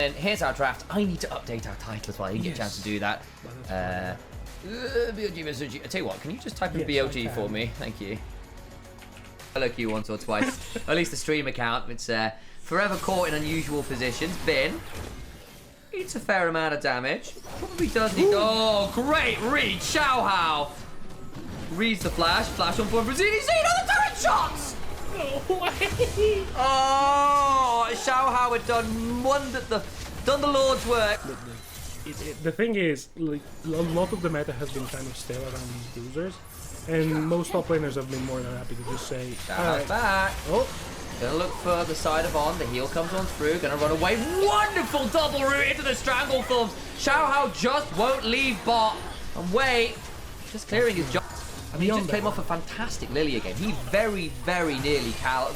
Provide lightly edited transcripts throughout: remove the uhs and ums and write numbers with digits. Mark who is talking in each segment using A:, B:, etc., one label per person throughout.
A: And here's our draft. I need to update our title as well. I didn't get a chance to do that. BLG versus G. I tell you what, can you just type in BLG for me? Thank you. I look you once or twice. At least the stream account. It's forever caught in unusual positions. Bin. Eats a fair amount of damage. Probably does need... Oh, great read. Xiao Hao. Reads the flash. Flash on board for ZDZ. Another turret shots!
B: No way!
A: Oh, Xiao Hao had done the Lord's work.
B: The thing is, like, a lot of the meta has been kind of stale around these bruisers, and most top laners have been more than happy to just say,
A: Xiao back.
B: Oh.
A: Gonna look for the side of On. The heal comes on through. Gonna run away. Wonderful double root into the strangle forms. Xiao Hao just won't leave bot. And wait. Just clearing his job. I mean, he just came off a fantastic Lilia game. He very, very nearly carried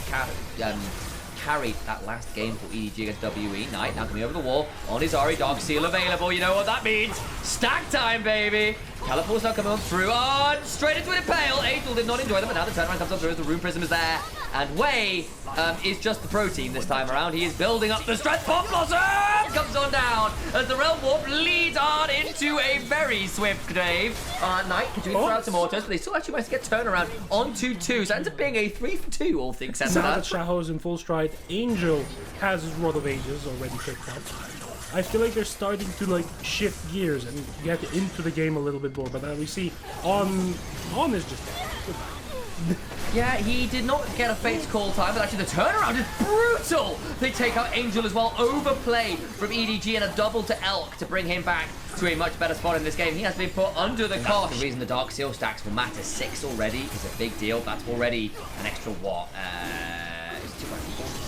A: that last game for EDG against WE. Knight now coming over the wall on his Ahri. Dog seal available. You know what that means. Stack time, baby. Teleport's now coming on through. On straight into an Impale. Angel did not enjoy them, but now the turnaround comes on through as the Rune Prism is there. And Wei is just the pro team this time around. He is building up the strength. Bomb Blossom comes on down as the Realm Warp leads on into a very swift grave. Knight can do it throughout some autos, but they still actually managed to get turnaround onto 2. So it ends up being a 3 for 2, all things said.
B: Now that Xiao Hao is in full stride, Angel has his Rod of Ages already picked up. I feel like they're starting to like shift gears and get into the game a little bit more. But then we see On is just
A: yeah, he did not get a Fate's Call time, but actually the turnaround is brutal. They take out Angel as well. Overplay from EDG and a double to Elk to bring him back to a much better spot in this game. He has been put under the cosh. The reason the Dark Seal stacks will matter 6 already is a big deal. That's already an extra what?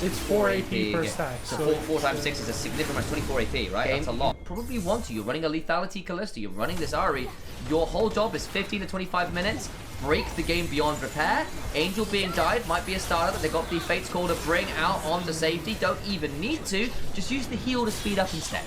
B: It's 4 AP per stack.
A: So 4 times 6 is a significant amount, 24 AP, right? That's a lot. Probably want to. You're running a Lethality Callista, you're running this Ahri. Your whole job is 15 to 25 minutes. Break the game beyond repair. Angel being died might be a starter that they got the Fate's Call to bring out onto safety. Don't even need to. Just use the heal to speed up instead.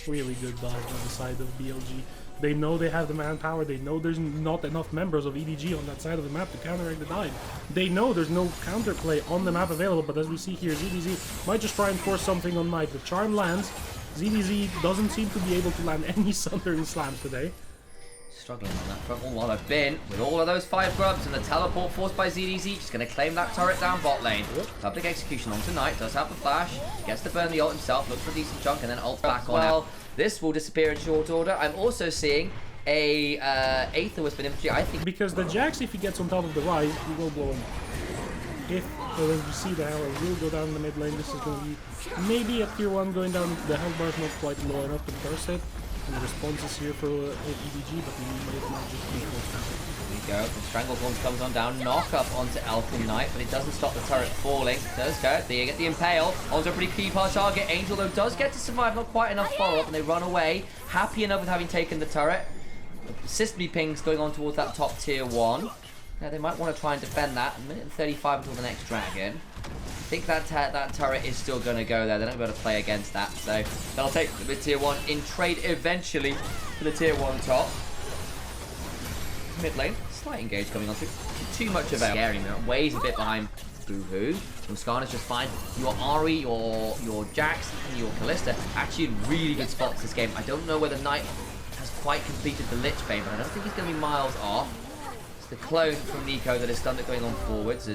B: Really good dive on the side of BLG. They know they have the manpower. They know there's not enough members of EDG on that side of the map to counteract the dive. They know there's no counterplay on the map available, but as we see here, ZDZ might just try and force something on Knight. The charm lands. ZDZ doesn't seem to be able to land any Sundering slams today.
A: Struggling on that front wall while I've been with all of those 5 grubs and the teleport forced by ZDZ. Just going to claim that turret down bot lane. Public execution onto Knight. Does have the flash. Gets to burn the ult himself. Looks for a decent chunk and then ult back on. Well, this will disappear in short order. I'm also seeing a Aether Whisper infantry. I think
B: because the Jax, if he gets on top of the rise, he will blow him. If you see the Hell will go down the mid lane, this is going to be maybe a tier 1 going down. The health bar is not quite low enough to burst it. And the response is here for EDG, but we might not just be forced down.
A: Here we go. The Stranglethorns comes on down. Knock up onto Elk and Knight, but it doesn't stop the turret falling. Does go. They get the Impale. Onto a pretty key part target. Angel, though, does get to survive. Not quite enough follow-up, and they run away. Happy enough with having taken the turret. System pings going on towards that top tier 1. Now, they might want to try and defend that. 1:35 until the next dragon. I think that turret is still going to go there. They're not going to be able to play against that. So they'll take the tier 1 in trade eventually for the tier 1 top. Mid lane, slight engage coming on through. Too much avail. Scary man. Ways a bit behind Boohoo. Muscana's just fine. Your Ahri, your Jax, and your Callista actually in really good spots this game. I don't know whether Knight has quite completed the Lich Bane, but I don't think he's going to be miles off. It's the clone from Nico that has done it going on forwards.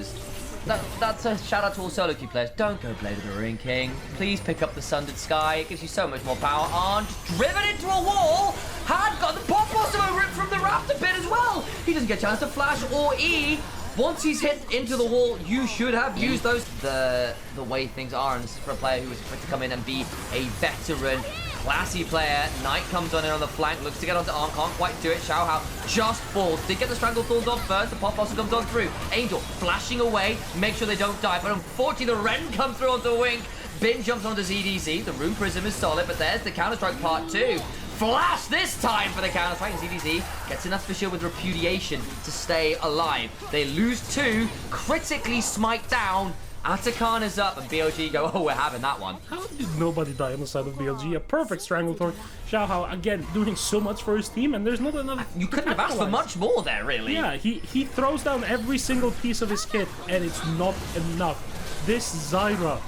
A: That's a shout out to all solo queue players. Don't go Blade of the Ruin King. Please pick up the Sundered Sky. It gives you so much more power. On, just driven into a wall. Had got the pop blossom over it from the Raptor pit as well. He doesn't get a chance to flash or E. Once he's hit into the wall, you should have used those. The way things are, and this is for a player who is expected to come in and be a veteran, classy player. Knight comes on in on the flank, looks to get onto Arm, can't quite do it. Xiao Hao just falls. Did get the Stranglethorns off first, the pop also comes on through. Angel flashing away, make sure they don't die, but unfortunately the Ren comes through onto Wink. Bin jumps onto ZDZ, the Rune Prism is solid, but there's the Counter-Strike part 2. Flash this time for the Counter-Strike, and ZDZ gets enough to shield with Repudiation to stay alive. They lose 2, critically smite down. Atakan is up, and BLG go, oh, we're having that one.
B: How did nobody die on the side of BLG? A perfect Stranglethorn. Xiao Hao, again, doing so much for his team, and there's not enough.
A: You couldn't have asked for much more there, really.
B: Yeah, he throws down every single piece of his kit, and it's not enough. This Zyra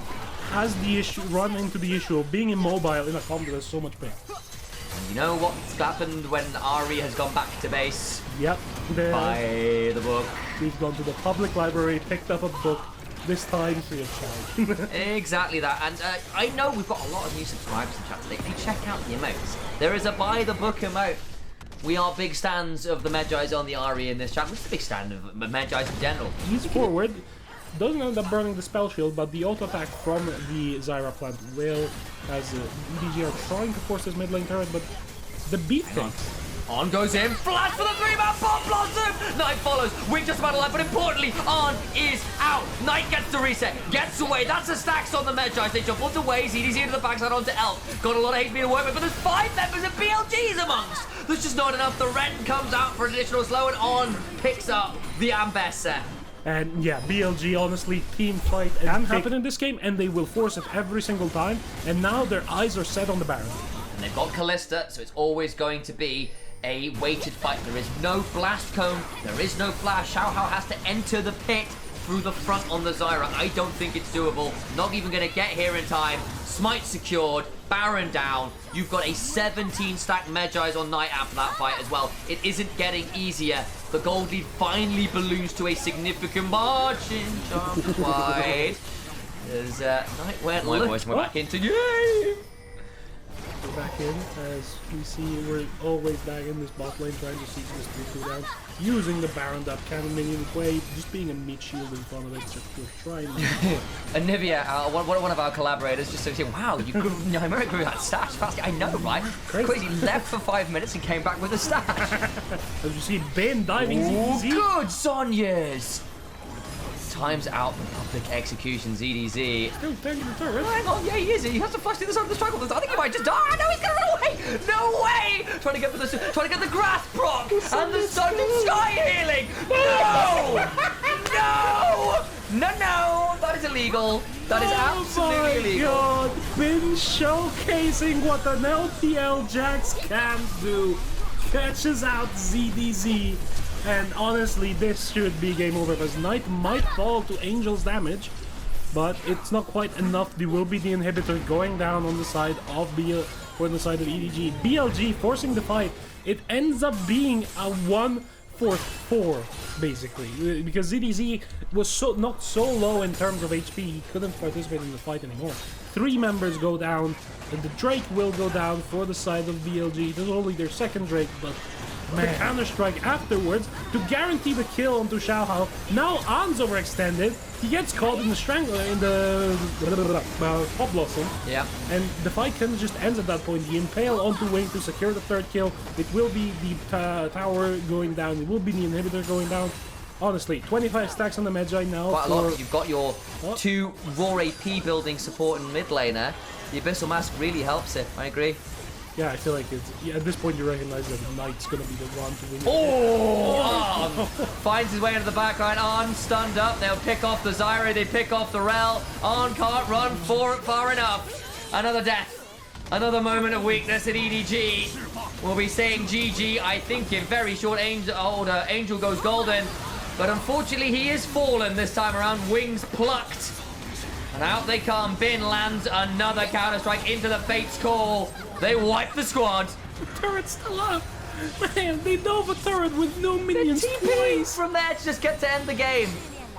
B: has the issue, run into the issue of being immobile in a comp that has so much pain.
A: And you know what's happened when Ari has gone back to base?
B: Yep.
A: By the book.
B: We've gone to the public library, picked up a book, this time free of charge.
A: Exactly that. And I know we've got a lot of new subscribers in chat today. If you check out the emotes, there is a buy the book emote. We are big stands of the Magi's on the Ari in this chat. We're just a big stand of Magi's in general.
B: He's forward. Doesn't end up burning the spell shield, but the auto attack from the Zyra plant will, as EDG are trying to force his mid lane turret, but the beat things.
A: On goes in, flash for the 3-man bomb blossom! Knight follows, Wing just about alive, but importantly, On is out. Knight gets the reset, gets away. That's the stacks on the Magi. They jump onto Waze, EDZ into the backside onto Elf. Got a lot of HP to work with, but there's 5 members of BLGs amongst. There's just not enough. The Ren comes out for an additional slow, and On picks up the Ambessa.
B: And yeah, BLG, honestly, team fight can happen in this game, and they will force it every single time. And now their eyes are set on the Baron.
A: And they've got Callista, so it's always going to be a weighted fight. There is no blast cone, there is no flash. Xiao Hao has to enter the pit through the front on the Zyra. I don't think it's doable. Not even going to get here in time. Smite secured, Baron down. You've got a 17 stack Magi's on Knight after that fight as well. It isn't getting easier. The gold lead finally balloons to a significant margin. Jump wide. As Knight went left. We're back into game.
B: We're back in, as we see, we're always back in this bot lane trying to see this 3 cooldown, using the Baron up cannon minion way, just being a mid shield in front of it, just trying to...
A: Onivia, one of our collaborators, just saying, wow, you grew that stash fast. I know, right? Crazy. Left for 5 minutes and came back with a stash.
B: As you see, Ben diving
A: Ooh,
B: ZDZ.
A: good, Sonyas! Times out the public execution, ZDZ.
B: Still taking the turret.
A: Hang on, yeah, he is. He has to flash through the side of the struggle. I think he might just die. No, he's gonna run away. No way! Trying to get the grass proc and the sun and sky healing. No! No! That is illegal. That is absolutely illegal.
B: Oh my god! Been showcasing what an LPL Jax can do. Catches out ZDZ. And honestly, this should be game over, because Knight might fall to Angel's damage, but it's not quite enough. There will be the inhibitor going down on the side of EDG. BLG forcing the fight. It ends up being a 1-4-4, basically, because ZDZ was not so low in terms of HP, he couldn't participate in the fight anymore. 3 members go down, and the Drake will go down for the side of BLG. This is only their second Drake, but the counter-strike afterwards to guarantee the kill onto Xiao Hao. Now An's overextended. He gets caught in the strangler, in the Pop Blossom.
A: Yeah.
B: And the fight kind of just ends at that point. The impale onto Wing to secure the 3rd kill. It will be the tower going down. It will be the inhibitor going down. Honestly, 25 stacks on the Magi now.
A: Quite a lot, because you've got your 2 raw AP building support in mid laner. The Abyssal Mask really helps it, I agree.
B: Yeah, I feel like it's... Yeah, at this point you recognize that Knight's going to be the one to win.
A: Oh! Finds his way into the backline. On stunned up. They'll pick off the Zyra. They pick off the Rel. On can't run far enough. Another death. Another moment of weakness at EDG. We'll be saying GG, I think, in very short. Angel goes golden. But unfortunately, he is fallen this time around. Wings plucked. And out they come. Bin lands another counter-strike into the Fate's Call. They wipe the squad.
B: The turret's still up. Man, they Nova turret with no minions.
A: TP from there to just get to end the game.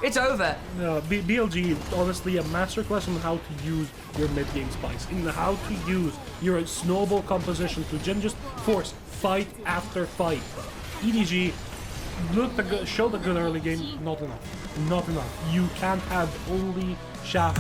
A: It's over.
B: No, BLG, honestly, a masterclass on how to use your mid-game spice, in how to use your snowball composition to just force fight after fight. EDG showed a good early game. Not enough. Not enough. You can't have only Xiao